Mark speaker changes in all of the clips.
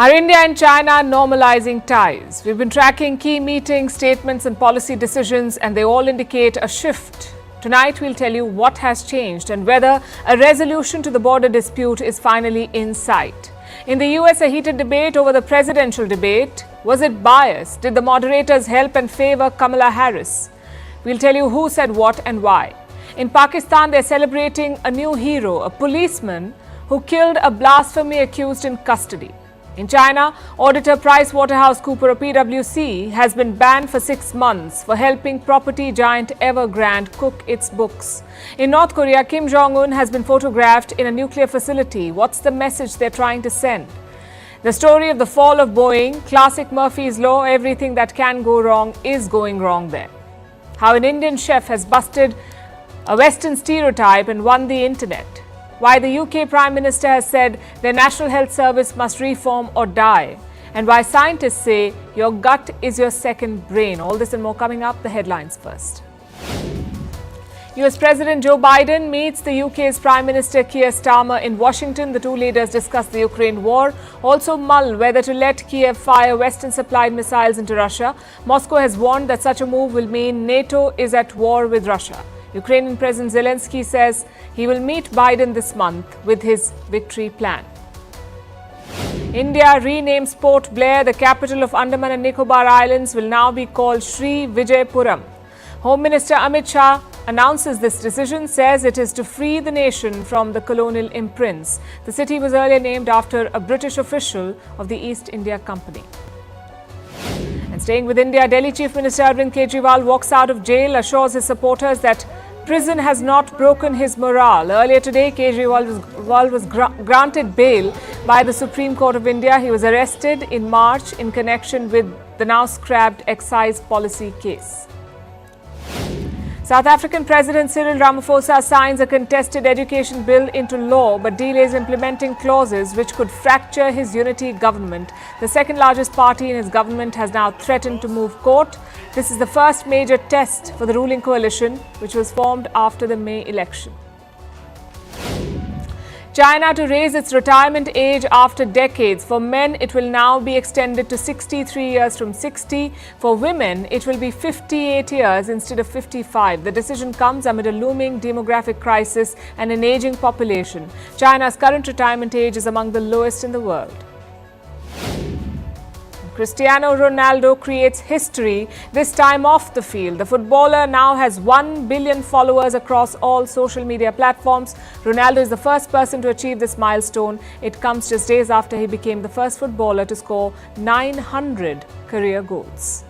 Speaker 1: Are India and China normalizing ties? We've been tracking key meetings, statements and policy decisions, and they all indicate a shift. Tonight we'll tell you what has changed and whether a resolution to the border dispute is finally in sight. In the US, a heated debate over the presidential debate. Was it biased? Did the moderators help and favor Kamala Harris? We'll tell you who said what and why. In Pakistan, they're celebrating a new hero, a policeman who killed a blasphemy accused in custody. In China, auditor PricewaterhouseCoopers, PwC, has been banned for 6 months for helping property giant Evergrande cook its books. In North Korea, Kim Jong-un has been photographed in a nuclear facility. What's the message they're trying to send? The story of the fall of Boeing, classic Murphy's Law, everything that can go wrong is going wrong there. How an Indian chef has busted a Western stereotype and won the internet. Why the UK Prime Minister has said their National Health Service must reform or die, and why scientists say your gut is your second brain. All this and more coming up. The headlines first. US President Joe Biden meets the UK's Prime Minister Keir Starmer in Washington. The two leaders discuss the Ukraine war, also mull whether to let Kiev fire Western-supplied missiles into Russia. Moscow has warned that such a move will mean NATO is at war with Russia. Ukrainian President Zelensky says he will meet Biden this month with his victory plan. India renames Port Blair, the capital of Andaman and Nicobar Islands, will now be called Sri Vijaypuram. Home Minister Amit Shah announces this decision, says it is to free the nation from the colonial imprints. The city was earlier named after a British official of the East India Company. And staying with India, Delhi Chief Minister Arvind Kejriwal walks out of jail, assures his supporters that prison has not broken his morale. Earlier today, Kejriwal was granted bail by the Supreme Court of India. He was arrested in March in connection with the now scrapped excise policy case. South African President Cyril Ramaphosa signs a contested education bill into law but delays implementing clauses which could fracture his unity government. The second largest party in his government has now threatened to move court. This is the first major test for the ruling coalition, which was formed after the May election. China to raise its retirement age after decades. For men, it will now be extended to 63 years from 60. For women, it will be 58 years instead of 55. The decision comes amid a looming demographic crisis and an aging population. China's current retirement age is among the lowest in the world. Cristiano Ronaldo creates history, this time off the field. The footballer now has 1 billion followers across all social media platforms. Ronaldo is the first person to achieve this milestone. It comes just days after he became the first footballer to score 900 career goals.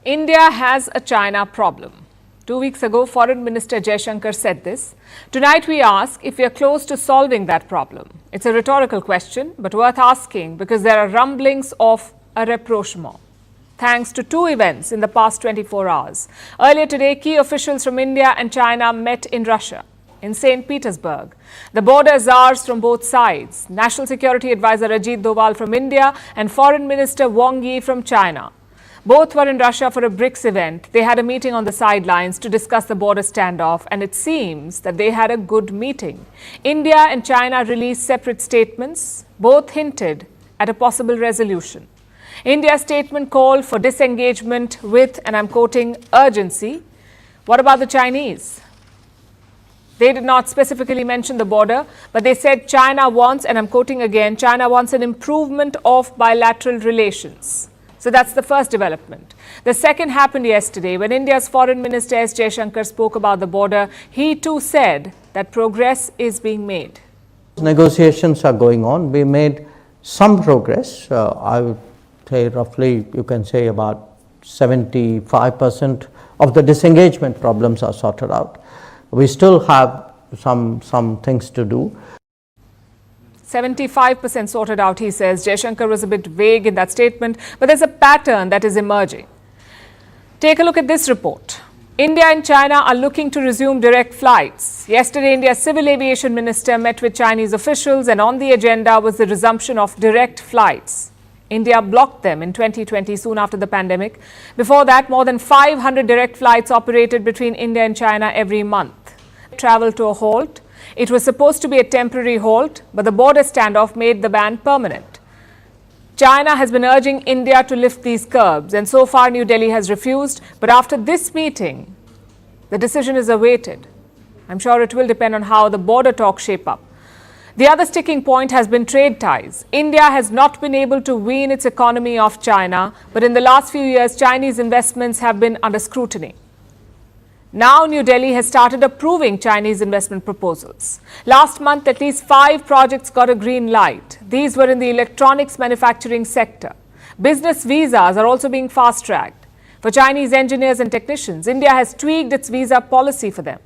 Speaker 1: India has a China problem. 2 weeks ago, Foreign Minister Jaishankar said this. Tonight we ask if we are close to solving that problem. It's a rhetorical question, but worth asking because there are rumblings of a rapprochement, thanks to two events in the past 24 hours. Earlier today, key officials from India and China met in Russia, in St. Petersburg. The border czars from both sides, National Security Advisor Ajit Doval from India and Foreign Minister Wang from China. Both were in Russia for a BRICS event. They had a meeting on the sidelines to discuss the border standoff, and it seems that they had a good meeting. India and China released separate statements. Both hinted at a possible resolution. India's statement called for disengagement with, and I'm quoting, urgency. What about the Chinese? They did not specifically mention the border, but they said China wants, and I'm quoting again, China wants an improvement of bilateral relations. So that's the first development. The second happened yesterday when India's Foreign Minister S. Jaishankar spoke about the border. He too said that progress is being made.
Speaker 2: Negotiations are going on. We made some progress. I would say roughly, you can say about 75% of the disengagement problems are sorted out. We still have some things to do.
Speaker 1: 75% sorted out, he says. Jaishankar was a bit vague in that statement, but there's a pattern that is emerging. Take a look at this report. India and China are looking to resume direct flights. Yesterday, India's Civil Aviation Minister met with Chinese officials, and on the agenda was the resumption of direct flights. India blocked them in 2020, soon after the pandemic. Before that, more than 500 direct flights operated between India and China every month. Travel to a halt. It was supposed to be a temporary halt, but the border standoff made the ban permanent. China has been urging India to lift these curbs, and so far New Delhi has refused. But after this meeting, the decision is awaited. I'm sure it will depend on how the border talks shape up. The other sticking point has been trade ties. India has not been able to wean its economy off China, but in the last few years, Chinese investments have been under scrutiny. Now New Delhi has started approving Chinese investment proposals. Last month, at least 5 projects got a green light. These were in the electronics manufacturing sector. Business visas are also being fast-tracked. For Chinese engineers and technicians, India has tweaked its visa policy for them.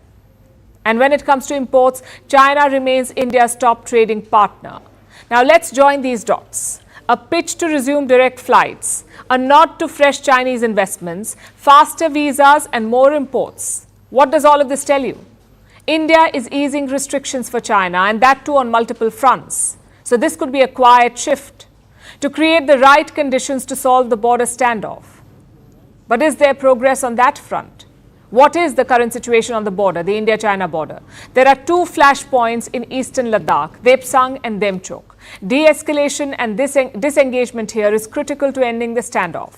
Speaker 1: And when it comes to imports, China remains India's top trading partner. Now let's join these dots. A pitch to resume direct flights, a nod to fresh Chinese investments, faster visas and more imports. What does all of this tell you? India is easing restrictions for China, and that too on multiple fronts. So this could be a quiet shift to create the right conditions to solve the border standoff. But is there progress on that front? What is the current situation on the border, the India-China border? There are 2 flashpoints in eastern Ladakh, Depsang and Demchok. De-escalation and disengagement here is critical to ending the standoff.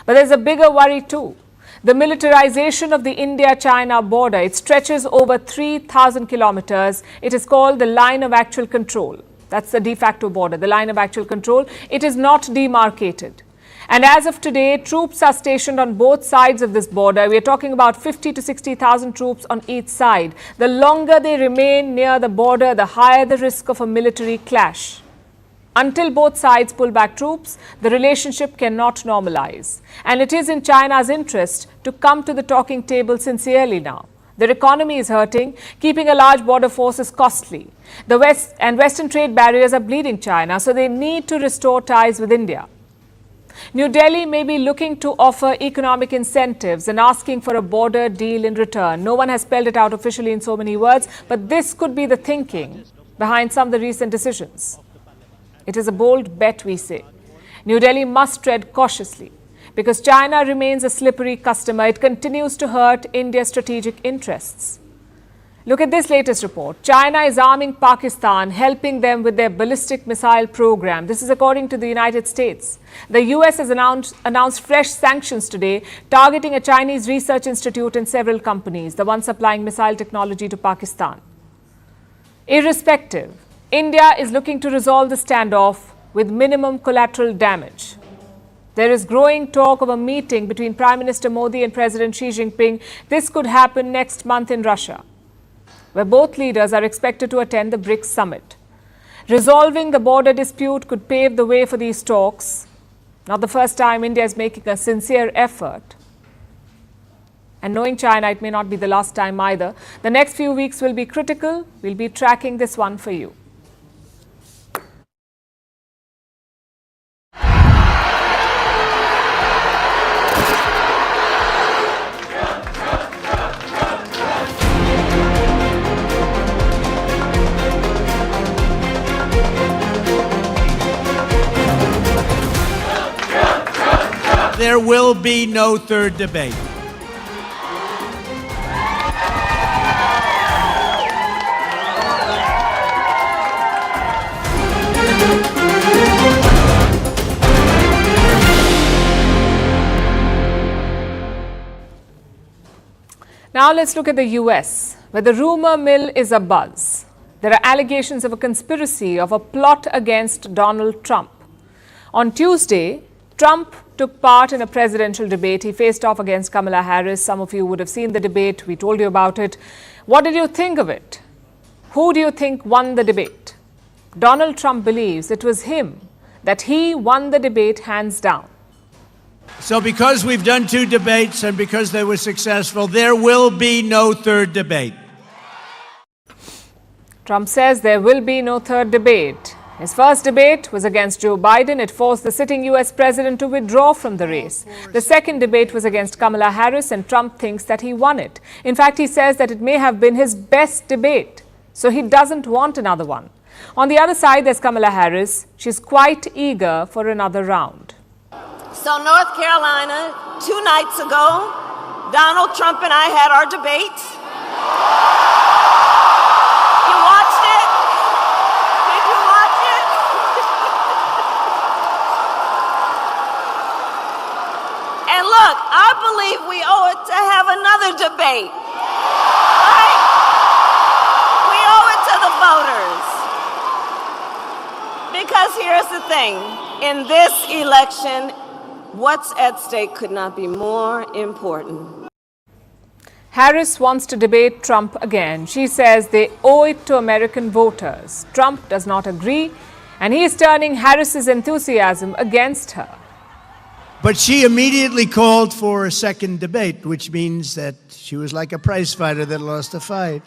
Speaker 1: But there's a bigger worry too. The militarization of the India-China border, it stretches over 3,000 kilometers. It is called the line of actual control. That's the de facto border, the line of actual control. It is not demarcated. And as of today, troops are stationed on both sides of this border. We are talking about 50 to 60,000 troops on each side. The longer they remain near the border, the higher the risk of a military clash. Until both sides pull back troops, the relationship cannot normalize. And it is in China's interest to come to the talking table sincerely now. Their economy is hurting. Keeping a large border force is costly. The West and Western trade barriers are bleeding China, so they need to restore ties with India. New Delhi may be looking to offer economic incentives and asking for a border deal in return. No one has spelled it out officially in so many words, but this could be the thinking behind some of the recent decisions. It is a bold bet, we say. New Delhi must tread cautiously because China remains a slippery customer. It continues to hurt India's strategic interests. Look at this latest report. China is arming Pakistan, helping them with their ballistic missile program. This is according to the United States. The US has announced fresh sanctions today, targeting a Chinese research institute and several companies, the ones supplying missile technology to Pakistan. Irrespective, India is looking to resolve the standoff with minimum collateral damage. There is growing talk of a meeting between Prime Minister Modi and President Xi Jinping. This could happen next month in Russia, where both leaders are expected to attend the BRICS summit. Resolving the border dispute could pave the way for these talks. Not the first time India is making a sincere effort. And knowing China, it may not be the last time either. The next few weeks will be critical. We'll be tracking this one for you.
Speaker 3: There will be no third debate.
Speaker 1: Now let's look at the US, where the rumor mill is abuzz. There are allegations of a conspiracy, of a plot against Donald Trump. On Tuesday, Trump took part in a presidential debate. He faced off against Kamala Harris. Some of you would have seen the debate. We told you about it. What did you think of it? Who do you think won the debate? Donald Trump believes it was him, that he won the debate hands down.
Speaker 3: So because we've done 2 debates and because they were successful, there will be no third debate.
Speaker 1: Trump says there will be no third debate. His first debate was against Joe Biden. It forced the sitting US president to withdraw from the race. The second debate was against Kamala Harris, and Trump thinks that he won it. In fact, he says that it may have been his best debate, so he doesn't want another one. On the other side, there's Kamala Harris. She's quite eager for another round.
Speaker 4: So North Carolina, 2 nights ago, Donald Trump and I had our debate. You watched it? Did you watch it? And look, I believe we owe it to have another debate. Right? We owe it to the voters. Because here's the thing, in this election, what's at stake could not be more important.
Speaker 1: Harris wants to debate Trump again. She says they owe it to American voters. Trump does not agree, and he is turning Harris's enthusiasm against her.
Speaker 3: But she immediately called for a second debate, which means that she was like a prize fighter that lost a fight.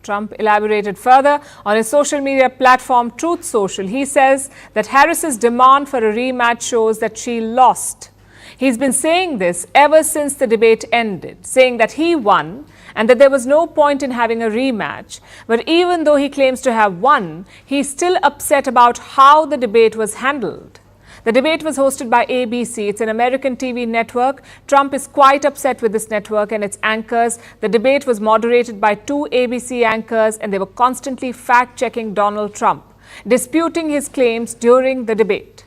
Speaker 1: Trump elaborated further on his social media platform Truth Social. He says that Harris's demand for a rematch shows that she lost. He's been saying this ever since the debate ended, saying that he won and that there was no point in having a rematch. But even though he claims to have won, he's still upset about how the debate was handled. The debate was hosted by ABC. It's an American TV network. Trump is quite upset with this network and its anchors. The debate was moderated by 2 ABC anchors, and they were constantly fact-checking Donald Trump, disputing his claims during the debate.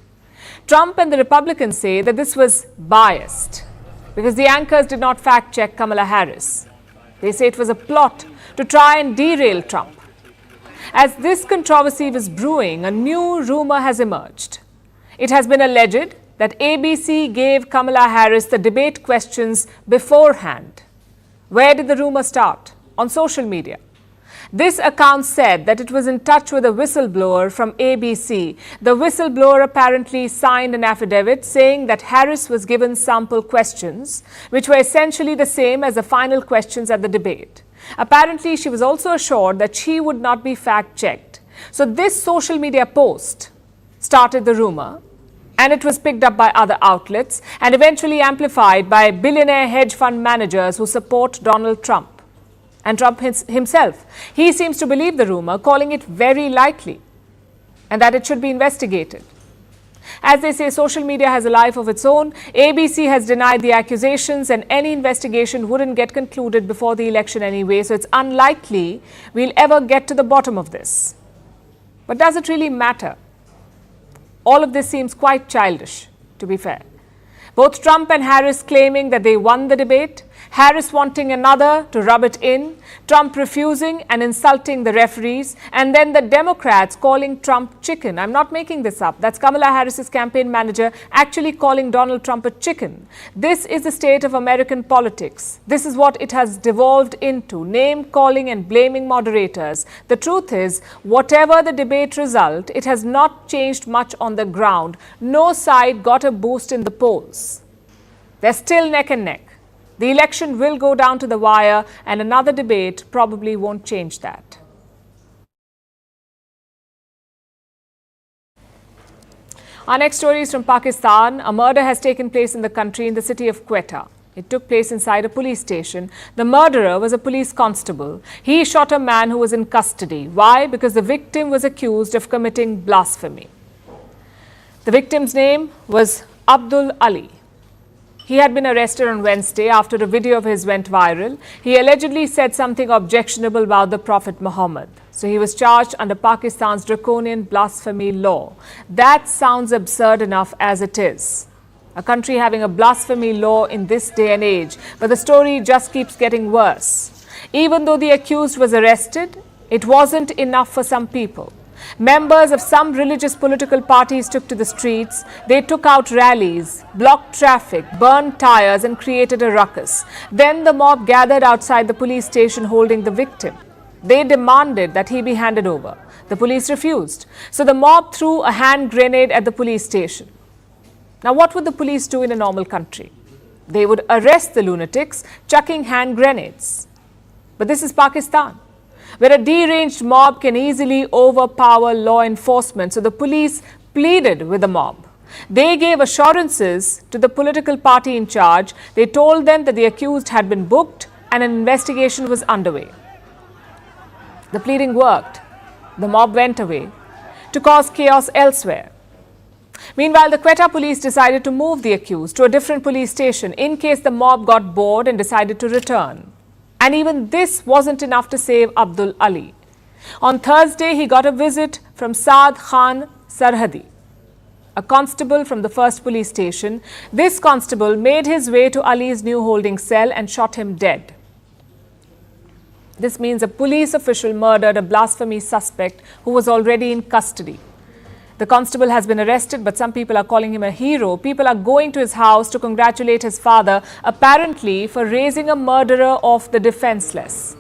Speaker 1: Trump and the Republicans say that this was biased because the anchors did not fact-check Kamala Harris. They say it was a plot to try and derail Trump. As this controversy was brewing, a new rumor has emerged. It has been alleged that ABC gave Kamala Harris the debate questions beforehand. Where did the rumor start? On social media. This account said that it was in touch with a whistleblower from ABC. The whistleblower apparently signed an affidavit saying that Harris was given sample questions, which were essentially the same as the final questions at the debate. Apparently, she was also assured that she would not be fact-checked. So this social media post started the rumor, and it was picked up by other outlets and eventually amplified by billionaire hedge fund managers who support Donald Trump. And Trump himself, he seems to believe the rumor, calling it very likely and that it should be investigated. As they say, social media has a life of its own. ABC has denied the accusations, and any investigation wouldn't get concluded before the election anyway, so it's unlikely we'll ever get to the bottom of this. But does it really matter? All of this seems quite childish, to be fair. Both Trump and Harris claiming that they won the debate, Harris wanting another to rub it in, Trump refusing and insulting the referees, and then the Democrats calling Trump chicken. I'm not making this up. That's Kamala Harris's campaign manager actually calling Donald Trump a chicken. This is the state of American politics. This is what it has devolved into, name-calling and blaming moderators. The truth is, whatever the debate result, it has not changed much on the ground. No side got a boost in the polls. They're still neck and neck. The election will go down to the wire, and another debate probably won't change that. Our next story is from Pakistan. A murder has taken place in the country in the city of Quetta. It took place inside a police station. The murderer was a police constable. He shot a man who was in custody. Why? Because the victim was accused of committing blasphemy. The victim's name was Abdul Ali. He had been arrested on Wednesday after a video of his went viral. He allegedly said something objectionable about the Prophet Muhammad. So he was charged under Pakistan's draconian blasphemy law. That sounds absurd enough as it is. A country having a blasphemy law in this day and age. But the story just keeps getting worse. Even though the accused was arrested, it wasn't enough for some people. Members of some religious political parties took to the streets. They took out rallies, blocked traffic, burned tires and created a ruckus. Then the mob gathered outside the police station holding the victim. They demanded that he be handed over. The police refused. So the mob threw a hand grenade at the police station. Now what would the police do in a normal country? They would arrest the lunatics, chucking hand grenades. But this is Pakistan. where a deranged mob can easily overpower law enforcement. So the police pleaded with the mob. They gave assurances to the political party in charge. They told them that the accused had been booked and an investigation was underway. The pleading worked. The mob went away to cause chaos elsewhere. Meanwhile, the Quetta police decided to move the accused to a different police station in case the mob got bored and decided to return. And even this wasn't enough to save Abdul Ali. On Thursday, he got a visit from Saad Khan Sarhadi, a constable from the first police station. This constable made his way to Ali's new holding cell and shot him dead. This means a police official murdered a blasphemy suspect who was already in custody. The constable has been arrested, but some people are calling him a hero. People are going to his house to congratulate his father, apparently for raising a murderer of the defenseless.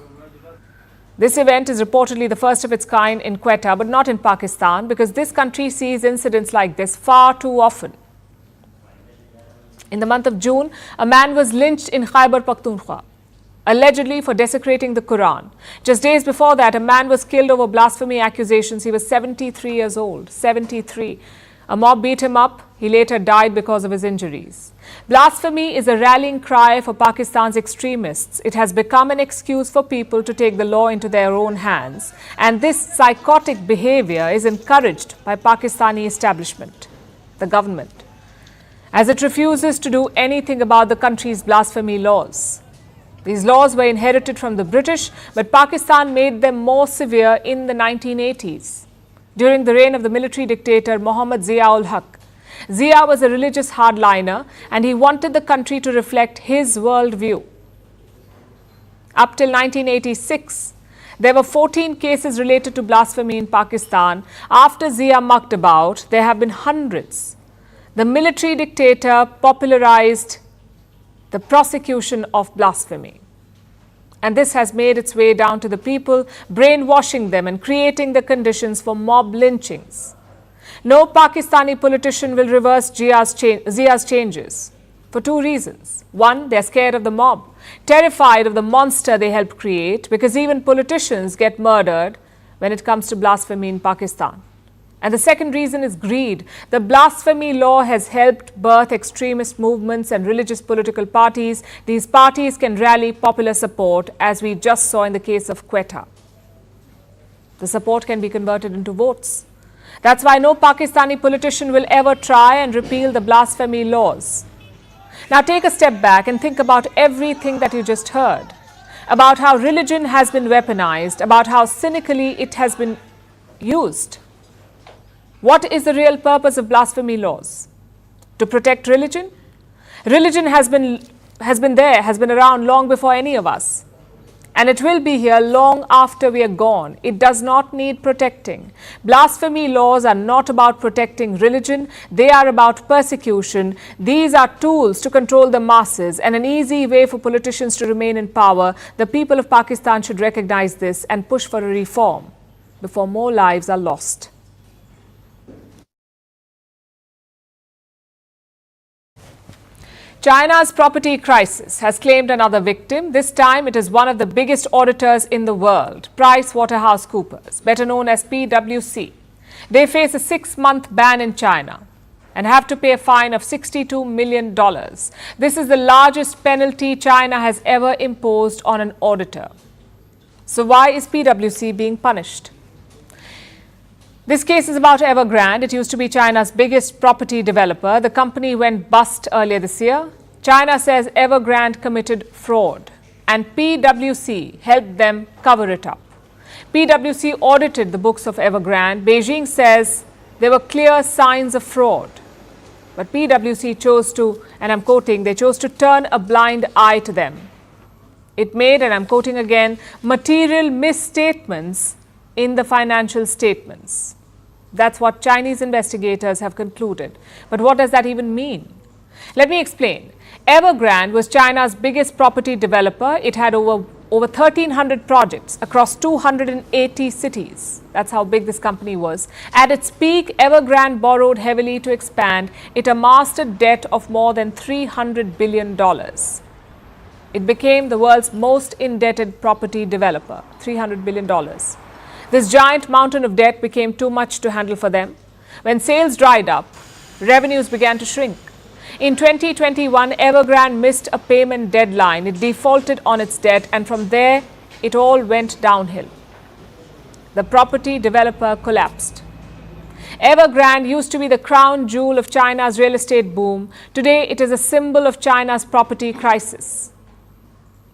Speaker 1: This event is reportedly the first of its kind in Quetta, but not in Pakistan, because this country sees incidents like this far too often. In the month of June, a man was lynched in Khyber Pakhtunkhwa, allegedly for desecrating the Quran. Just days before that, a man was killed over blasphemy accusations. He was 73 years old. 73. A mob beat him up. He later died because of his injuries. Blasphemy is a rallying cry for Pakistan's extremists. It has become an excuse for people to take the law into their own hands. And this psychotic behavior is encouraged by Pakistani establishment, the government, as it refuses to do anything about the country's blasphemy laws. These laws were inherited from the British, but Pakistan made them more severe in the 1980s. During the reign of the military dictator Mohammad Zia-ul-Haq, Zia was a religious hardliner and he wanted the country to reflect his worldview. Up till 1986, there were 14 cases related to blasphemy in Pakistan. After Zia mucked about, there have been hundreds. The military dictator popularized the prosecution of blasphemy. And this has made its way down to the people, brainwashing them and creating the conditions for mob lynchings. No Pakistani politician will reverse Zia's changes for two reasons. One, they're scared of the mob, terrified of the monster they helped create, because even politicians get murdered when it comes to blasphemy in Pakistan. And the second reason is greed. The blasphemy law has helped birth extremist movements and religious political parties. These parties can rally popular support, as we just saw in the case of Quetta. The support can be converted into votes. That's why no Pakistani politician will ever try and repeal the blasphemy laws. Now take a step back and think about everything that you just heard, about how religion has been weaponized, about how cynically it has been used. What is the real purpose of blasphemy laws? To protect religion? Religion has been around long before any of us. And it will be here long after we are gone. It does not need protecting. Blasphemy laws are not about protecting religion. They are about persecution. These are tools to control the masses and an easy way for politicians to remain in power. The people of Pakistan should recognize this and push for a reform before more lives are lost. China's property crisis has claimed another victim. This time it is one of the biggest auditors in the world, PricewaterhouseCoopers, better known as PwC. They face a 6-month ban in China and have to pay a fine of $62 million. This is the largest penalty China has ever imposed on an auditor. So why is PwC being punished? This case is about Evergrande. It used to be China's biggest property developer. The company went bust earlier this year. China says Evergrande committed fraud and PwC helped them cover it up. PwC audited the books of Evergrande. Beijing says there were clear signs of fraud. But PwC chose to, and I'm quoting, they chose to turn a blind eye to them. It made, and I'm quoting again, material misstatements in the financial statements. That's what Chinese investigators have concluded. But what does that even mean? Let me explain. Evergrande was China's biggest property developer. It had over 1,300 projects across 280 cities. That's how big this company was. At its peak, Evergrande borrowed heavily to expand. It amassed a debt of more than $300 billion. It became the world's most indebted property developer, $300 billion. This giant mountain of debt became too much to handle for them. When sales dried up, revenues began to shrink. In 2021, Evergrande missed a payment deadline. It defaulted on its debt, and from there, it all went downhill. The property developer collapsed. Evergrande used to be the crown jewel of China's real estate boom. Today, it is a symbol of China's property crisis.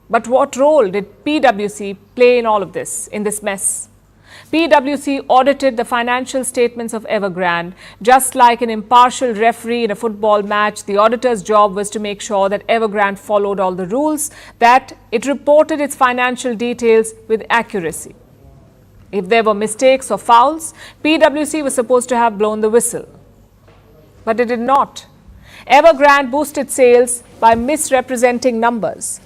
Speaker 1: But what role did PwC play in all of this, in this mess? PwC audited the financial statements of Evergrande. Just like an impartial referee in a football match, the auditor's job was to make sure that Evergrande followed all the rules, that it reported its financial details with accuracy. If there were mistakes or fouls, PwC was supposed to have blown the whistle. But it did not. Evergrande boosted sales by misrepresenting numbers.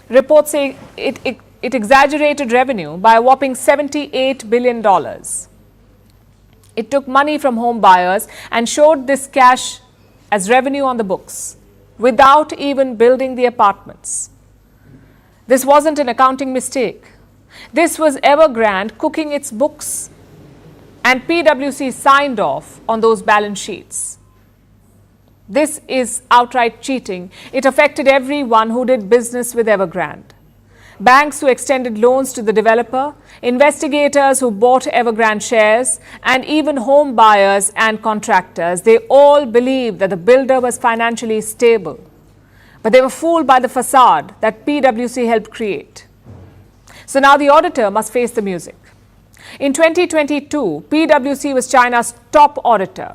Speaker 1: Reports say it exaggerated revenue by a whopping $78 billion. It took money from home buyers and showed this cash as revenue on the books without even building the apartments. This wasn't an accounting mistake. This was Evergrande cooking its books, and PwC signed off on those balance sheets. This is outright cheating. It affected everyone who did business with Evergrande. Banks who extended loans to the developer, investigators who bought Evergrande shares, and even home buyers and contractors, they all believed that the builder was financially stable. But they were fooled by the facade that PwC helped create. So now the auditor must face the music. In 2022, PwC was China's top auditor.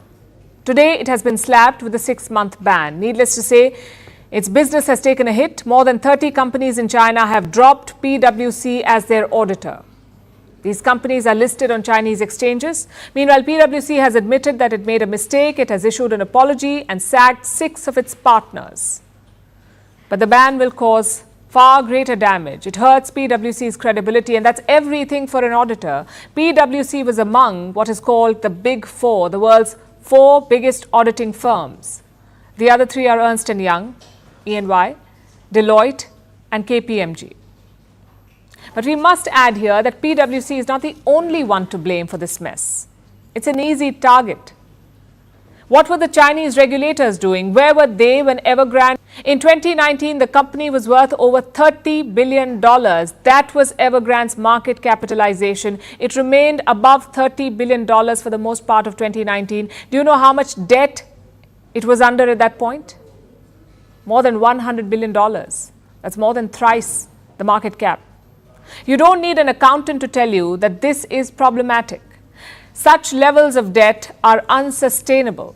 Speaker 1: Today, it has been slapped with a 6-month ban. Needless to say, its business has taken a hit. More than 30 companies in China have dropped PwC as their auditor. These companies are listed on Chinese exchanges. Meanwhile, PwC has admitted that it made a mistake. It has issued an apology and sacked 6 of its partners. But the ban will cause far greater damage. It hurts PwC's credibility, and that's everything for an auditor. PwC was among what is called the Big Four, the world's 4 biggest auditing firms. The other 3 are Ernst & Young, E&Y, Deloitte, and KPMG. But we must add here that PwC is not the only one to blame for this mess. It's an easy target. What were the Chinese regulators doing? Where were they when Evergrande? In 2019, the company was worth over $30 billion. That was Evergrande's market capitalization. It remained above $30 billion for the most part of 2019. Do you know how much debt it was under at that point? More than $100 billion. That's more than thrice the market cap. You don't need an accountant to tell you that this is problematic. Such levels of debt are unsustainable.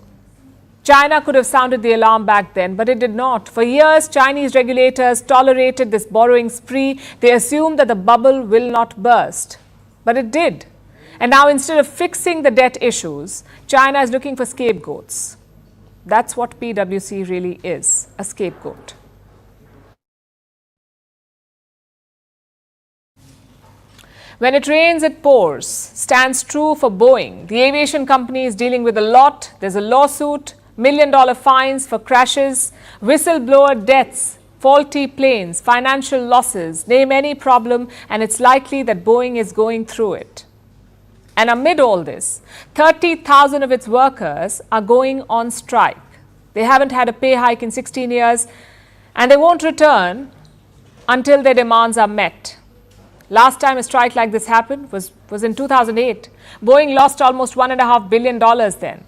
Speaker 1: China could have sounded the alarm back then, but it did not. For years, Chinese regulators tolerated this borrowing spree. They assumed that the bubble will not burst. But it did. And now, instead of fixing the debt issues, China is looking for scapegoats. That's what PwC really is, a scapegoat. When it rains, it pours stands true for Boeing. The aviation company is dealing with a lot. There's a lawsuit, $1 million fines for crashes, whistleblower deaths, faulty planes, financial losses. Name any problem, and it's likely that Boeing is going through it. And amid all this, 30,000 of its workers are going on strike. They haven't had a pay hike in 16 years, and they won't return until their demands are met. Last time a strike like this happened was in 2008. Boeing lost almost $1.5 billion then.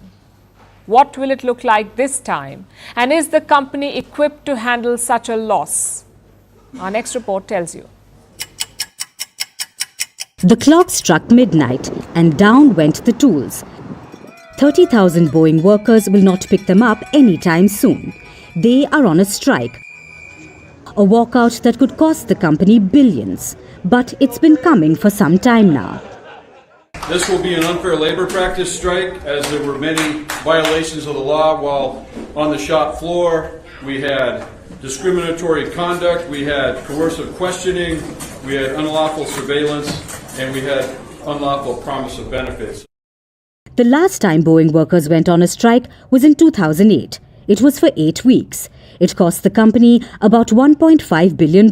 Speaker 1: What will it look like this time? And is the company equipped to handle such a loss? Our next report tells you.
Speaker 5: The clock struck midnight and down went the tools. 30,000 Boeing workers will not pick them up anytime soon. They are on a strike. A walkout that could cost the company billions. But it's been coming for some time now.
Speaker 6: This will be an unfair labor practice strike, as there were many violations of the law while on the shop floor. We had discriminatory conduct, we had coercive questioning, we had unlawful surveillance, and we had unlawful promise of benefits.
Speaker 5: The last time Boeing workers went on a strike was in 2008. It was for 8 weeks. It cost the company about $1.5 billion.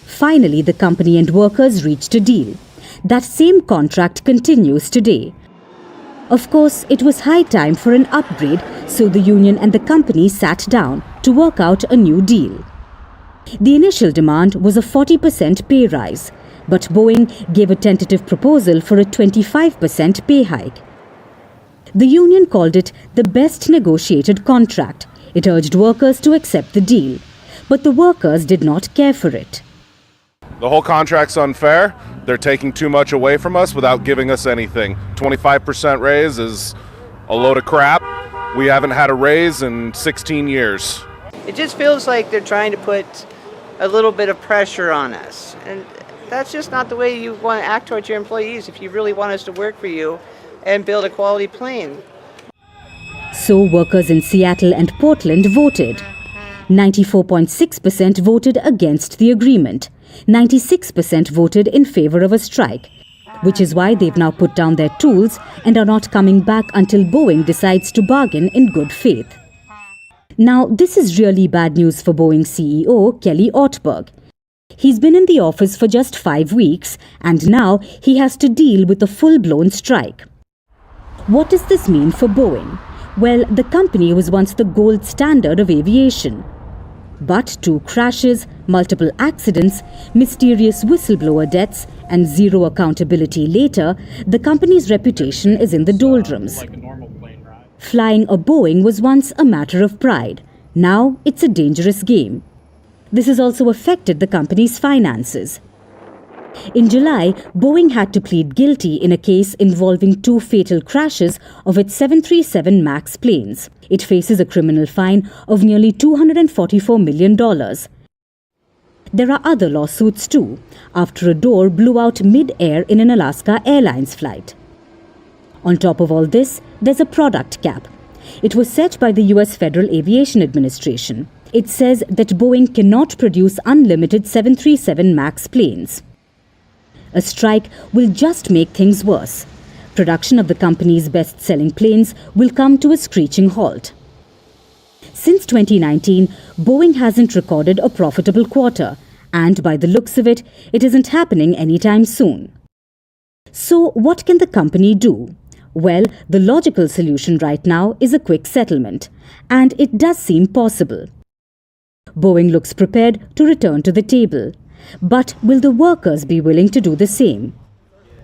Speaker 5: Finally, the company and workers reached a deal. That same contract continues today. Of course, it was high time for an upgrade, so the union and the company sat down to work out a new deal. The initial demand was a 40% pay rise, but Boeing gave a tentative proposal for a 25% pay hike. The union called it the best negotiated contract. It urged workers to accept the deal, but the workers did not care for it.
Speaker 7: The whole contract's unfair. They're taking too much away from us without giving us anything. 25% raise is a load of crap. We haven't had a raise in 16 years.
Speaker 8: It just feels like they're trying to put a little bit of pressure on us. And that's just not the way you want to act towards your employees if you really want us to work for you and build a quality plane.
Speaker 5: So workers in Seattle and Portland voted. 94.6% voted against the agreement. 96% voted in favor of a strike, which is why they've now put down their tools and are not coming back until Boeing decides to bargain in good faith. Now, this is really bad news for Boeing CEO Kelly Ortberg. He's been in the office for just 5 weeks and now he has to deal with a full-blown strike. What does this mean for Boeing? Well, the company was once the gold standard of aviation. But 2 crashes, multiple accidents, mysterious whistleblower deaths, and zero accountability later, the company's reputation is in the doldrums. Flying a Boeing was once a matter of pride. Now it's a dangerous game. This has also affected the company's finances. In July, Boeing had to plead guilty in a case involving 2 fatal crashes of its 737 MAX planes. It faces a criminal fine of nearly $244 million. There are other lawsuits too, after a door blew out mid-air in an Alaska Airlines flight. On top of all this, there's a product cap. It was set by the US Federal Aviation Administration. It says that Boeing cannot produce unlimited 737 MAX planes. A strike will just make things worse. Production of the company's best-selling planes will come to a screeching halt. Since 2019, Boeing hasn't recorded a profitable quarter, and by the looks of it, it isn't happening anytime soon. So what can the company do? Well, the logical solution right now is a quick settlement, and it does seem possible. Boeing looks prepared to return to the table. But will the workers be willing to do the same?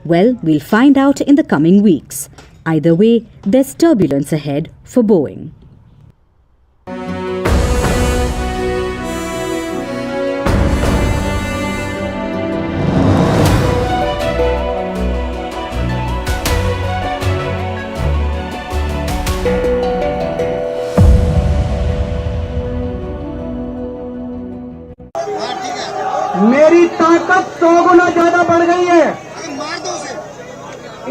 Speaker 5: Well, we'll find out in the coming weeks. Either way, there's turbulence ahead for Boeing.
Speaker 9: मेरी ताकत 100 गुना ज्यादा बढ़ गई है।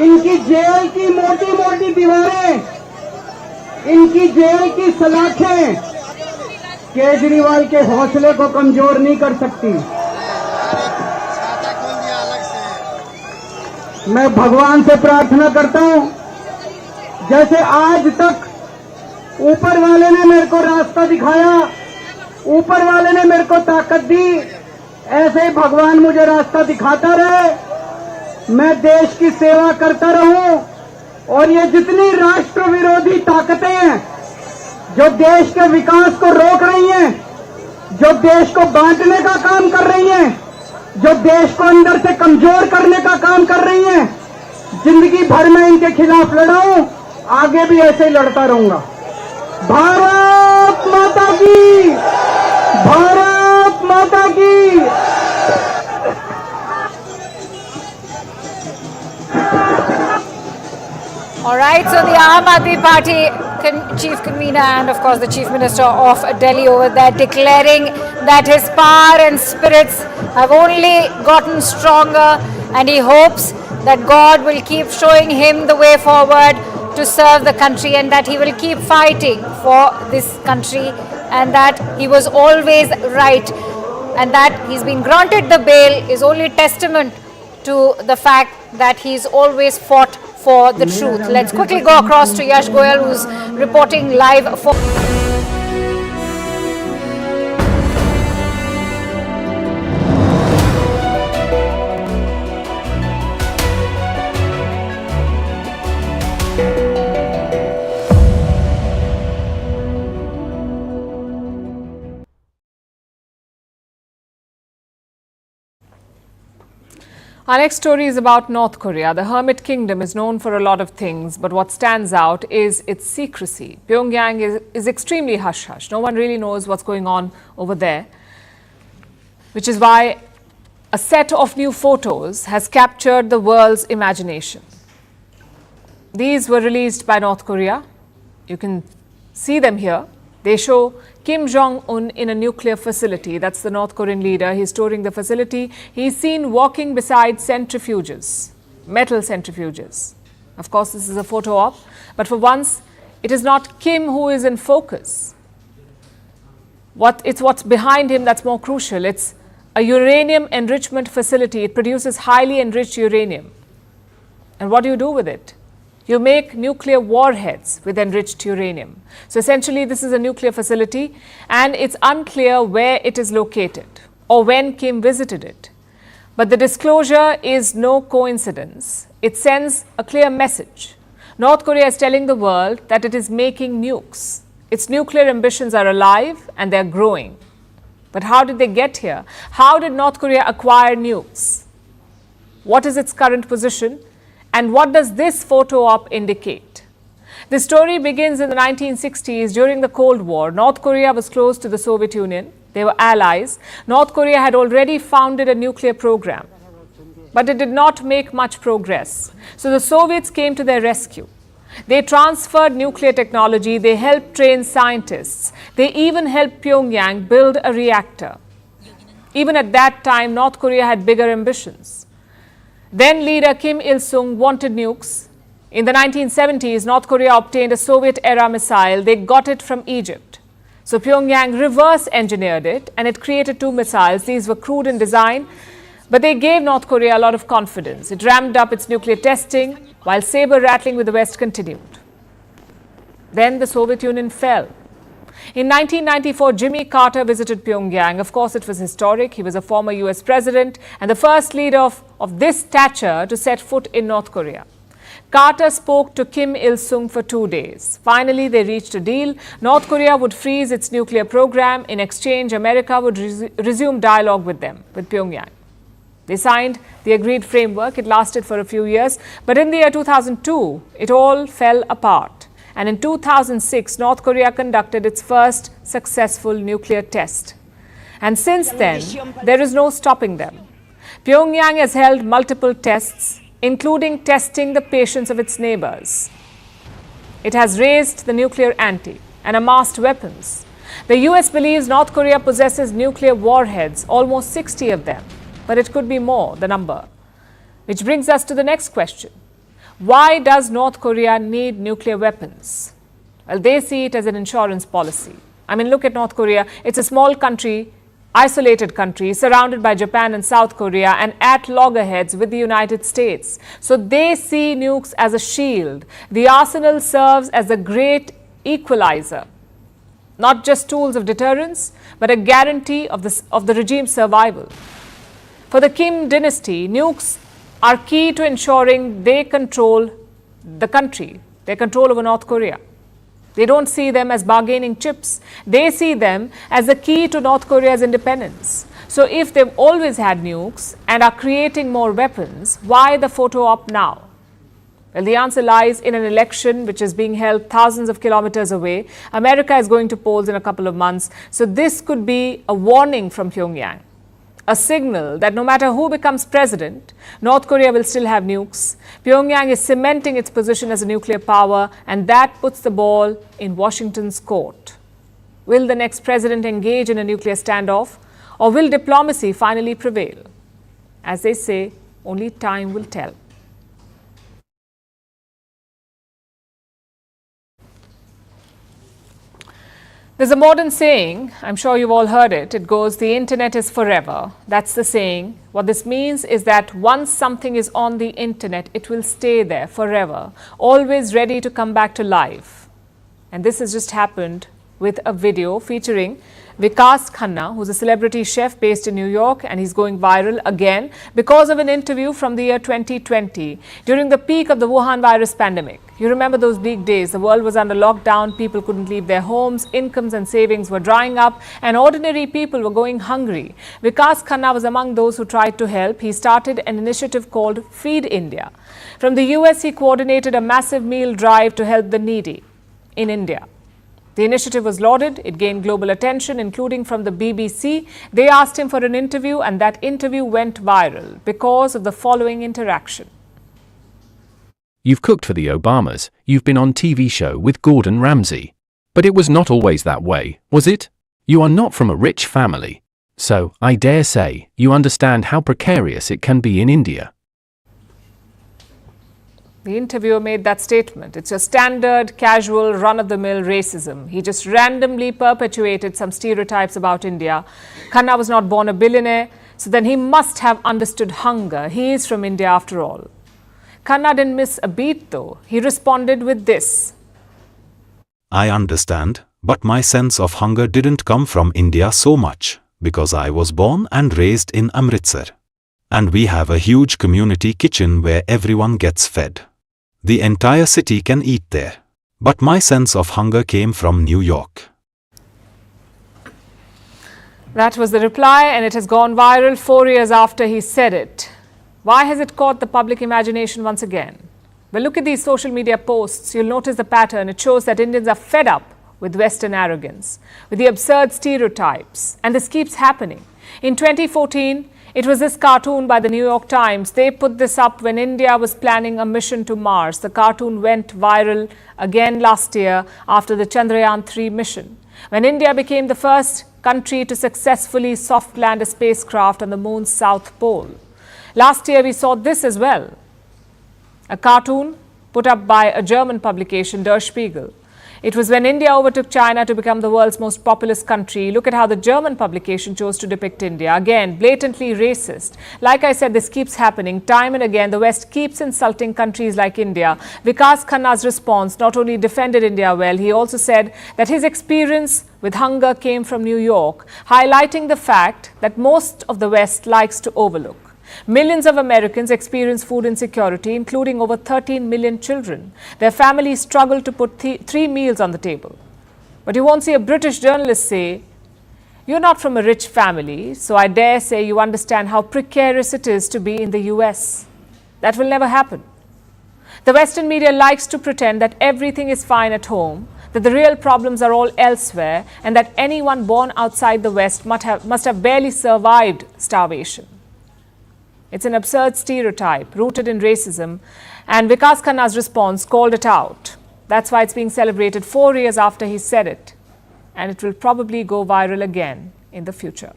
Speaker 9: इनकी jail की मोटी मोटी दीवारें, इनकी जेल की सलाखें केजरीवाल के हौसले को कमजोर नहीं कर सकती। मैं भगवान से प्रार्थना करता हूं, जैसे आज तक ऊपर वाले ने मेरे को रास्ता दिखाया, ऊपर वाले ने मेरे को ताकत दी, ऐसे ही भगवान मुझे रास्ता दिखाता रहे। मैं देश की सेवा करता रहूं और ये जितनी राष्ट्र विरोधी ताकतें हैं जो देश के विकास को रोक रही हैं, जो देश को बांटने का काम कर रही हैं, जो देश को अंदर से कमजोर करने का काम कर रही हैं, जिंदगी भर में इनके खिलाफ लड़ा हूं, आगे भी ऐसे ही लड़ता रहूंगा। भारत माता की, भारत माता की।
Speaker 1: All right, so the Aam Aadmi Party chief convener and of course the chief minister of Delhi over there declaring that his power and spirits have only gotten stronger and he hopes that God will keep showing him the way forward to serve the country and that he will keep fighting for this country and that he was always right and that he's been granted the bail is only testament to the fact that he's always fought
Speaker 10: for the truth. Let's quickly go across to Yash Goyal, who's reporting live for...
Speaker 1: Our next story is about North Korea. The Hermit Kingdom is known for a lot of things, but what stands out is its secrecy. Pyongyang is extremely hush-hush. No one really knows what's going on over there, which is why a set of new photos has captured the world's imagination. These were released by North Korea. You can see them here. They show Kim Jong-un in a nuclear facility. That's the North Korean leader. He's touring the facility. He's seen walking beside centrifuges, metal centrifuges. Of course, this is a photo op, but for once, it is not Kim who is in focus. It's what's behind him that's more crucial. It's a uranium enrichment facility. It produces highly enriched uranium. And what do you do with it? You make nuclear warheads with enriched uranium. So essentially, this is a nuclear facility, and it's unclear where it is located or when Kim visited it. But the disclosure is no coincidence. It sends a clear message. North Korea is telling the world that it is making nukes. Its nuclear ambitions are alive and they're growing. But how did they get here? How did North Korea acquire nukes? What is its current position? And what does this photo op indicate? The story begins in the 1960s during the Cold War. North Korea was close to the Soviet Union. They were allies. North Korea had already founded a nuclear program, but it did not make much progress. So the Soviets came to their rescue. They transferred nuclear technology. They helped train scientists. They even helped Pyongyang build a reactor. Even at that time, North Korea had bigger ambitions. Then leader Kim Il-sung wanted nukes. In the 1970s, North Korea obtained a Soviet-era missile. They got it from Egypt. So Pyongyang reverse-engineered it, and it created two missiles. These were crude in design, but they gave North Korea a lot of confidence. It ramped up its nuclear testing, while saber-rattling with the West continued. Then the Soviet Union fell. In 1994, Jimmy Carter visited Pyongyang. Of course, it was historic. He was a former US president and the first leader of this stature to set foot in North Korea. Carter spoke to Kim Il-sung for 2 days. Finally, they reached a deal. North Korea would freeze its nuclear program. In exchange, America would resume dialogue with them, with Pyongyang. They signed the agreed framework. It lasted for a few years. But in the year 2002, it all fell apart. And in 2006, North Korea conducted its first successful nuclear test. And since then, there is no stopping them. Pyongyang has held multiple tests, including testing the patience of its neighbours. It has raised the nuclear ante and amassed weapons. The US believes North Korea possesses nuclear warheads, almost 60 of them. But it could be more, the number. Which brings us to the next question. Why does North Korea need nuclear weapons? Well, they see it as an insurance policy. I mean, look at North Korea. It's a small country, isolated country, surrounded by Japan and South Korea and at loggerheads with the United States. So they see nukes as a shield. The arsenal serves as a great equalizer. Not just tools of deterrence, but a guarantee of the regime's survival. For the Kim dynasty, nukes are key to ensuring they control the country, their control over North Korea. They don't see them as bargaining chips. They see them as the key to North Korea's independence. So if they've always had nukes and are creating more weapons, why the photo op now? Well, the answer lies in an election which is being held thousands of kilometers away. America is going to polls in a couple of months. So this could be a warning from Pyongyang. A signal that no matter who becomes president, North Korea will still have nukes. Pyongyang is cementing its position as a nuclear power, and that puts the ball in Washington's court. Will the next president engage in a nuclear standoff, or will diplomacy finally prevail? As they say, only time will tell. There's a modern saying, I'm sure you've all heard it. It goes, the internet is forever. That's the saying. What this means is that once something is on the internet, it will stay there forever, always ready to come back to life. And this has just happened with a video featuring Vikas Khanna, who's a celebrity chef based in New York, and he's going viral again because of an interview from the year 2020 during the peak of the Wuhan virus pandemic. You remember those bleak days. The world was under lockdown, people couldn't leave their homes, incomes and savings were drying up, and ordinary people were going hungry. Vikas Khanna was among those who tried to help. He started an initiative called Feed India. From the US, he coordinated a massive meal drive to help the needy in India. The initiative was lauded. It gained global attention, including from the BBC. They asked him for an interview, and that interview went viral because of the following interaction.
Speaker 11: You've cooked for the Obamas. You've been on TV show with Gordon Ramsay. But it was not always that way, was it? You are not from a rich family. So, I dare say, you understand how precarious it can be in India.
Speaker 1: The interviewer made that statement. It's a standard, casual, run-of-the-mill racism. He just randomly perpetuated some stereotypes about India. Khanna was not born a billionaire, so then he must have understood hunger. He is from India after all. Khanna didn't miss a beat though. He responded with this.
Speaker 12: I understand, but my sense of hunger didn't come from India so much, because I was born and raised in Amritsar. And we have a huge community kitchen where everyone gets fed. The entire city can eat there. But my sense of hunger came from New York.
Speaker 1: That was the reply, and it has gone viral 4 years after he said it. Why has it caught the public imagination once again? Well, look at these social media posts. You'll notice the pattern. It shows that Indians are fed up with Western arrogance, with the absurd stereotypes. And this keeps happening. In 2014, it was this cartoon by the New York Times. They put this up when India was planning a mission to Mars. The cartoon went viral again last year after the Chandrayaan-3 mission, when India became the first country to successfully soft land a spacecraft on the moon's south pole. Last year, we saw this as well. A cartoon put up by a German publication, Der Spiegel. It was when India overtook China to become the world's most populous country. Look at how the German publication chose to depict India. Again, blatantly racist. Like I said, this keeps happening. Time and again, the West keeps insulting countries like India. Vikas Khanna's response not only defended India well, he also said that his experience with hunger came from New York, highlighting the fact that most of the West likes to overlook. Millions of Americans experience food insecurity, including over 13 million children. Their families struggle to put 3 meals on the table. But you won't see a British journalist say, "You're not from a rich family, so I dare say you understand how precarious it is to be in the US." That will never happen. The Western media likes to pretend that everything is fine at home, that the real problems are all elsewhere, and that anyone born outside the West must have barely survived starvation. It's an absurd stereotype rooted in racism, and Vikas Khanna's response called it out. That's why it's being celebrated 4 years after he said it, and it will probably go viral again in the future.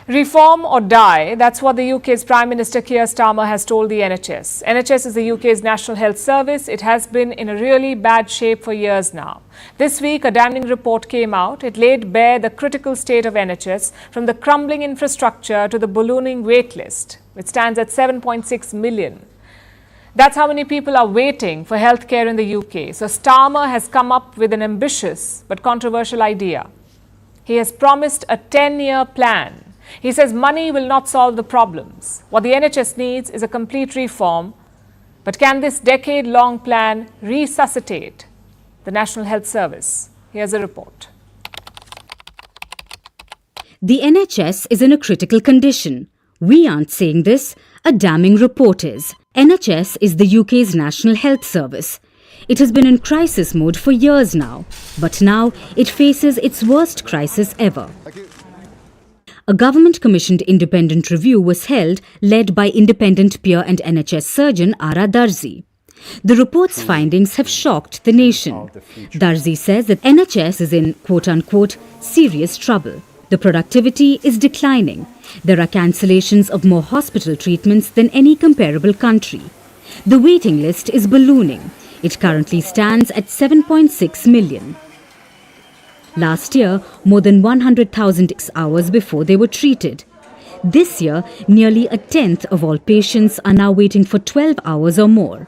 Speaker 1: Reform or die, that's what the UK's Prime Minister Keir Starmer has told the NHS. NHS is the UK's National Health Service. It has been in a really bad shape for years now. This week, a damning report came out. It laid bare the critical state of NHS, from the crumbling infrastructure to the ballooning wait list, which stands at 7.6 million. That's how many people are waiting for healthcare in the UK. So Starmer has come up with an ambitious but controversial idea. He has promised a 10-year plan. He says money will not solve the problems. What the NHS needs is a complete reform. But can this decade-long plan resuscitate the National Health Service? Here's a report.
Speaker 5: The NHS is in a critical condition. We aren't saying this, a damning report is. NHS is the UK's National Health Service. It has been in crisis mode for years now, but now it faces its worst crisis ever. A government-commissioned independent review was held, led by independent peer and NHS surgeon Ara Darzi. The report's findings have shocked the nation. Darzi says that NHS is in quote-unquote serious trouble. The productivity is declining. There are cancellations of more hospital treatments than any comparable country. The waiting list is ballooning. It currently stands at 7.6 million. Last year, more than 100,000 hours before they were treated. This year, nearly a tenth of all patients are now waiting for 12 hours or more.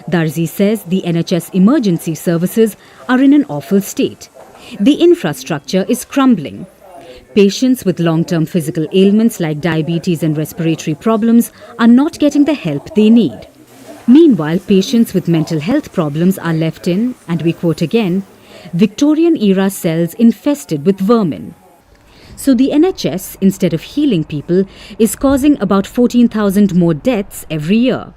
Speaker 5: Darzi says the NHS emergency services are in an awful state. The infrastructure is crumbling. Patients with long-term physical ailments like diabetes and respiratory problems are not getting the help they need. Meanwhile, patients with mental health problems are left in, and we quote again, Victorian-era cells infested with vermin. So the NHS, instead of healing people, is causing about 14,000 more deaths every year.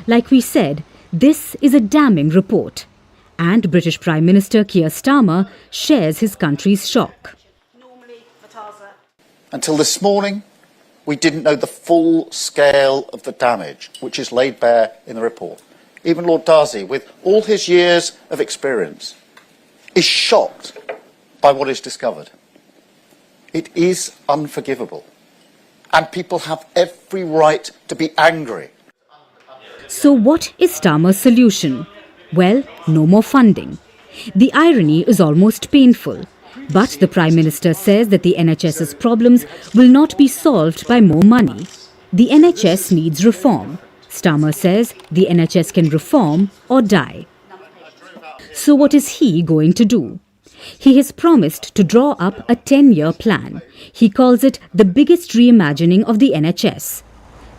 Speaker 5: Like we said, this is a damning report. And British Prime Minister Keir Starmer shares his country's shock.
Speaker 13: Until this morning, we didn't know the full scale of the damage, which is laid bare in the report. Even Lord Darzi, with all his years of experience, is shocked by what is discovered. It is unforgivable. And people have every right to be angry.
Speaker 5: So what is Starmer's solution? Well, no more funding. The irony is almost painful. But the Prime Minister says that the NHS's problems will not be solved by more money. The NHS needs reform. Starmer says the NHS can reform or die. So what is he going to do? He has promised to draw up a 10-year plan. He calls it the biggest reimagining of the NHS.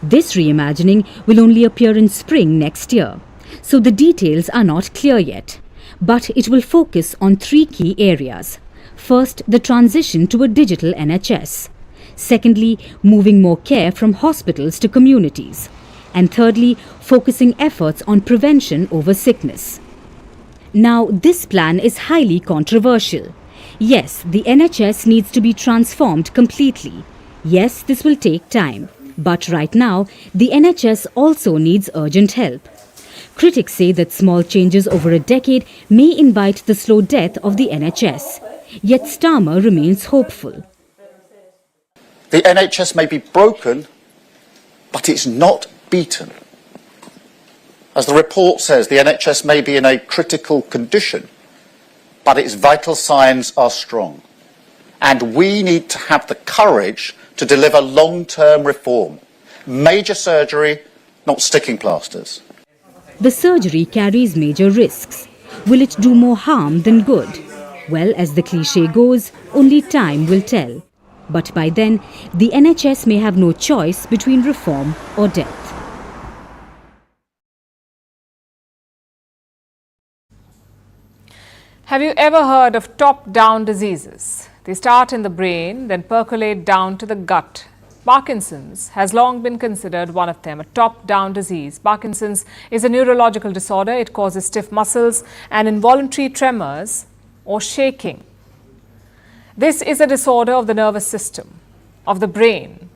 Speaker 5: This reimagining will only appear in spring next year. So the details are not clear yet. But it will focus on 3 key areas. First, the transition to a digital NHS. Secondly, moving more care from hospitals to communities. And thirdly, focusing efforts on prevention over sickness. Now, this plan is highly controversial. Yes, the NHS needs to be transformed completely. Yes, this will take time. But right now, the NHS also needs urgent help. Critics say that small changes over a decade may invite the slow death of the NHS. Yet Starmer remains hopeful.
Speaker 13: The NHS may be broken, but it's not beaten. As the report says, the NHS may be in a critical condition, but its vital signs are strong. And we need to have the courage to deliver long-term reform. Major surgery, not sticking plasters.
Speaker 5: The surgery carries major risks. Will it do more harm than good? Well, as the cliché goes, only time will tell. But by then, the NHS may have no choice between reform or death.
Speaker 1: Have you ever heard of top-down diseases? They start in the brain, then percolate down to the gut. Parkinson's has long been considered one of them, a top-down disease. Parkinson's is a neurological disorder. It causes stiff muscles and involuntary tremors or shaking. This is a disorder of the nervous system, of the brain.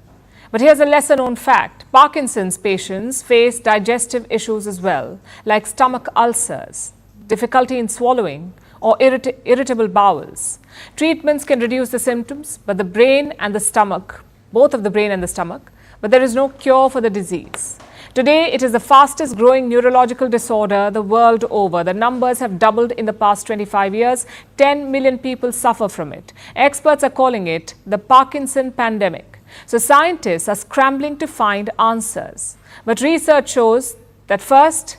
Speaker 1: But here's a lesser-known fact. Parkinson's patients face digestive issues as well, like stomach ulcers, difficulty in swallowing, or irritable bowels. Treatments can reduce the symptoms, but the brain and the stomach, both of the brain and the stomach, but there is no cure for the disease. Today, it is the fastest growing neurological disorder the world over. The numbers have doubled in the past 25 years. 10 million people suffer from it. Experts are calling it the Parkinson pandemic. So scientists are scrambling to find answers. But research shows that first,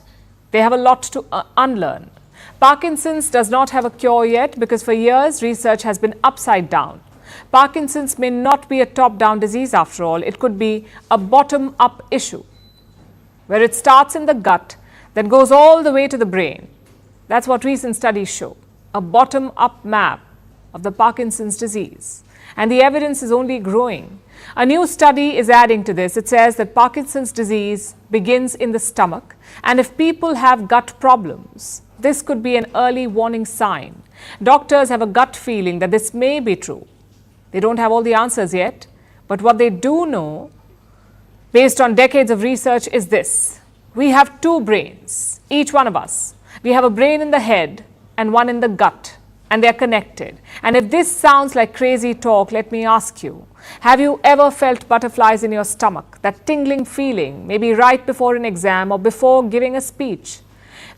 Speaker 1: they have a lot to unlearn. Parkinson's does not have a cure yet because for years, research has been upside down. Parkinson's may not be a top-down disease after all. It could be a bottom-up issue, where it starts in the gut, then goes all the way to the brain. That's what recent studies show, a bottom-up map of the Parkinson's disease. And the evidence is only growing. A new study is adding to this. It says that Parkinson's disease begins in the stomach, and if people have gut problems, this could be an early warning sign. Doctors have a gut feeling that this may be true. They don't have all the answers yet, but what they do know, based on decades of research, is this. We have 2 brains, each one of us. We have a brain in the head and one in the gut, and they're connected. And if this sounds like crazy talk, let me ask you, have you ever felt butterflies in your stomach, that tingling feeling, maybe right before an exam or before giving a speech?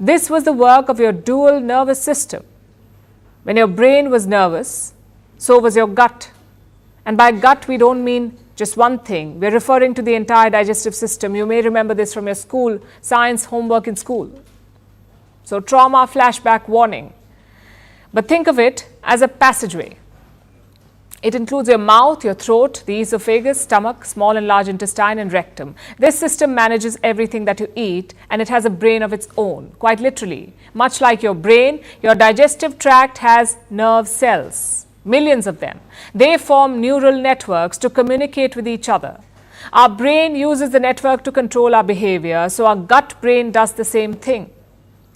Speaker 1: This was the work of your dual nervous system. When your brain was nervous, so was your gut. And by gut, we don't mean just one thing. We're referring to the entire digestive system. You may remember this from your school science homework in school. So trauma flashback warning. But think of it as a passageway. It includes your mouth, your throat, the esophagus, stomach, small and large intestine, and rectum. This system manages everything that you eat, and it has a brain of its own, quite literally. Much like your brain, your digestive tract has nerve cells, millions of them. They form neural networks to communicate with each other. Our brain uses the network to control our behavior, so our gut brain does the same thing.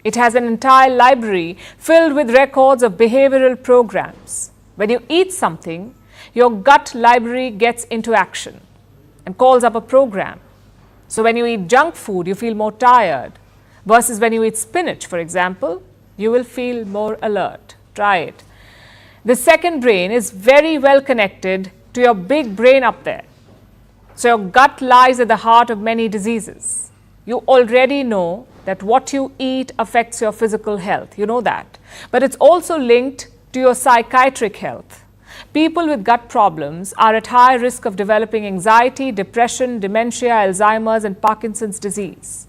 Speaker 1: It has an entire library filled with records of behavioral programs. When you eat something, your gut library gets into action and calls up a program. So when you eat junk food, you feel more tired, versus when you eat spinach, for example, you will feel more alert. Try it. The second brain is very well connected to your big brain up there. So your gut lies at the heart of many diseases. You already know that what you eat affects your physical health. You know that. But it's also linked to your psychiatric health. People with gut problems are at high risk of developing anxiety, depression, dementia, Alzheimer's, and Parkinson's disease.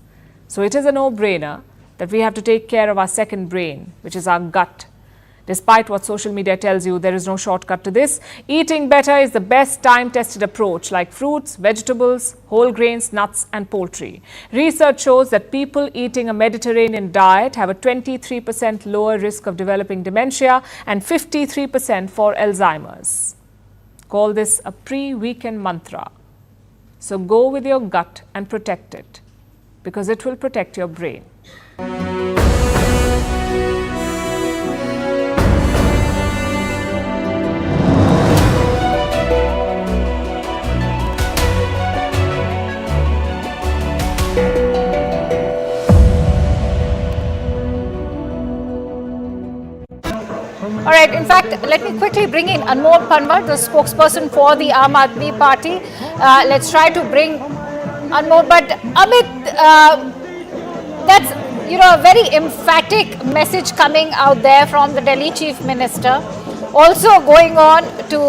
Speaker 1: So it is a no-brainer that we have to take care of our second brain, which is our gut. Despite what social media tells you, there is no shortcut to this. Eating better is the best time-tested approach, like fruits, vegetables, whole grains, nuts, and poultry. Research shows that people eating a Mediterranean diet have a 23% lower risk of developing dementia and 53% for Alzheimer's. Call this a pre-weekend mantra. So go with your gut and protect it, because it will protect your brain.
Speaker 10: All right, in fact, let me quickly bring in Anmol Panwar, the spokesperson for the Aam Aadmi Party. Let's try to bring Anmol. But Amit, that's a very emphatic message coming out there from the Delhi Chief Minister. Also going on to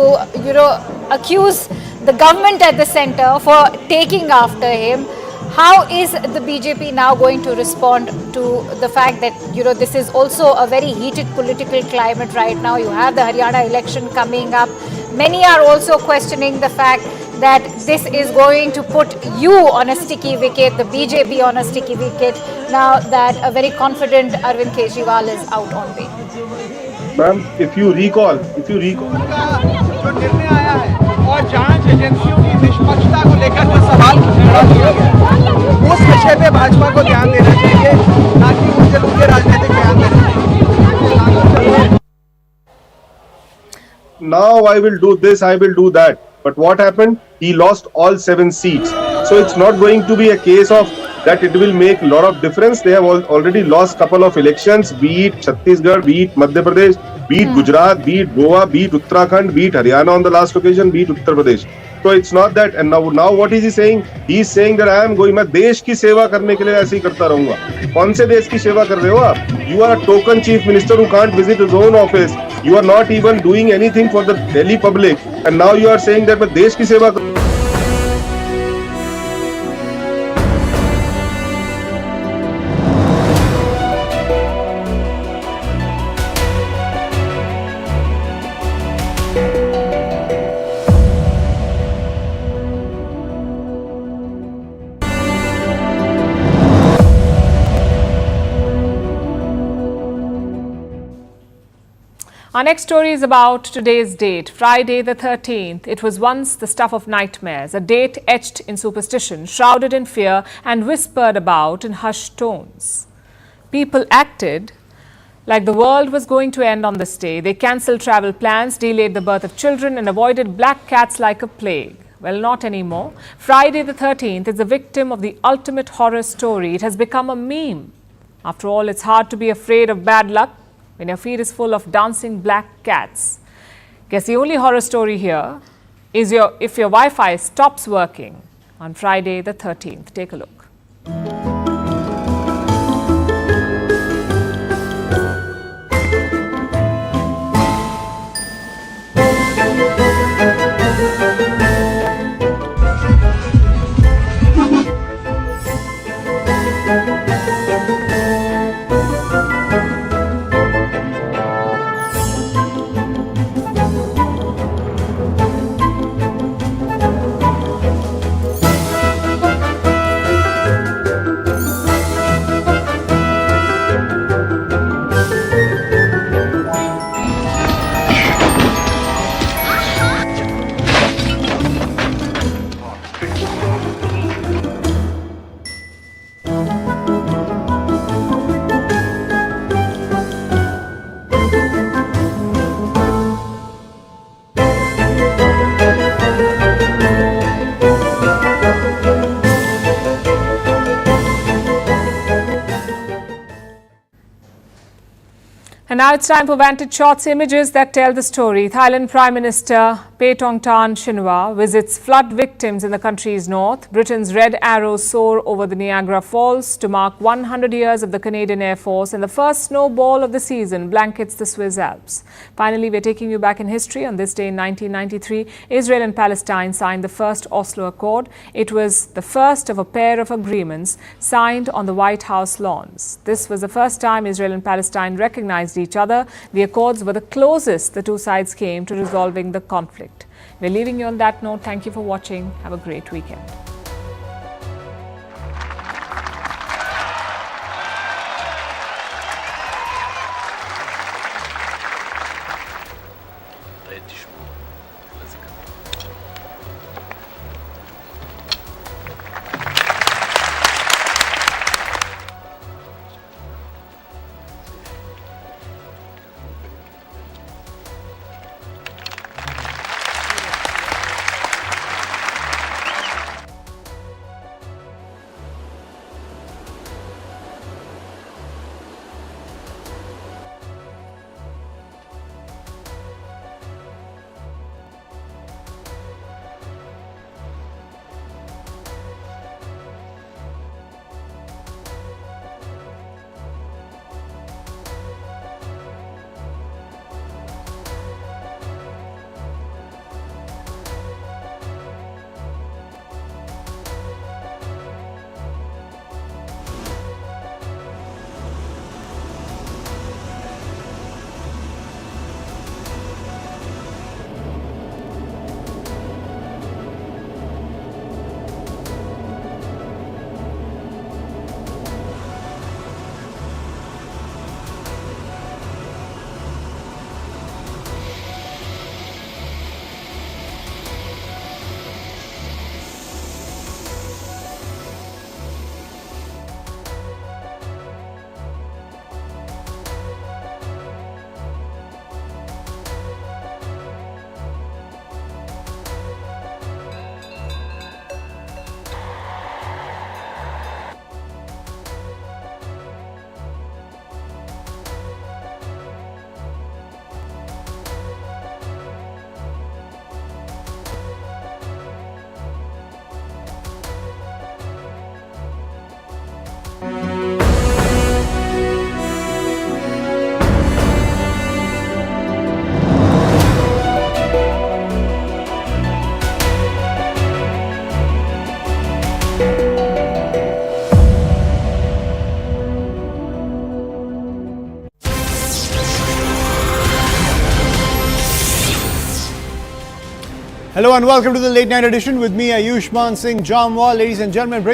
Speaker 10: accuse the government at the centre for taking after him. How is the BJP now going to respond to the fact that, this is also a very heated political climate right now? You have the Haryana election coming up. Many are also questioning the fact that this is going to put you on a sticky wicket, the BJP on a sticky wicket, now that a very confident Arvind Kejriwal is out on bail.
Speaker 14: Ma'am, if you recall, और जांच एजेंसियों की निष्पक्षता को लेकर जो सवाल खड़ा किया गया, उस विषय पे भाजपा को ध्यान देना चाहिए, ना कि उनके राजनीतिक बयान देना चाहिए. Now I will do this, I will do that. But what happened? He lost all 7 seats. So it's not going to be a case of that it will make a lot of difference. They have already lost couple of elections, be it Chhattisgarh, be it Madhya Pradesh, be it Gujarat, be it Goa, be it Uttarakhand, be it Haryana on the last occasion, be it Uttar Pradesh. So it's not that. And now what is he saying? He is saying that I am going, मैं देश की सेवा करने के लिए ऐसे ही करता रहूंगा. कौन से देश की सेवा कर रहे हो आप? You are a token chief minister who can't visit his own office. You are not even doing anything for the Delhi public. And now you are saying that मैं देश की सेवा
Speaker 1: Our next story is about today's date, Friday the 13th. It was once the stuff of nightmares, a date etched in superstition, shrouded in fear and whispered about in hushed tones. People acted like the world was going to end on this day. They cancelled travel plans, delayed the birth of children and avoided black cats like a plague. Well, not anymore. Friday the 13th is the victim of the ultimate horror story. It has become a meme. After all, it's hard to be afraid of bad luck when your feed is full of dancing black cats. Guess the only horror story here is if your Wi-Fi stops working on Friday the 13th. Take a look. now it's time for Vantage Shots, images that tell the story. Thailand Prime Minister Paetongtarn Shinawatra visits flood victims in the country's north. Britain's red arrows soar over the Niagara Falls to mark 100 years of the Canadian Air Force, and the first snowball of the season blankets the Swiss Alps. Finally, we're taking you back in history. On this day in 1993, Israel and Palestine signed the first Oslo Accord. It was the first of a pair of agreements signed on the White House lawns. This was the first time Israel and Palestine recognized each other. The accords were the closest the two sides came to resolving the conflict. We're leaving you on that note. Thank you for watching. Have a great weekend.
Speaker 15: Hello and welcome to the late night edition with me, Ayushman Singh Jamwal. Ladies and gentlemen,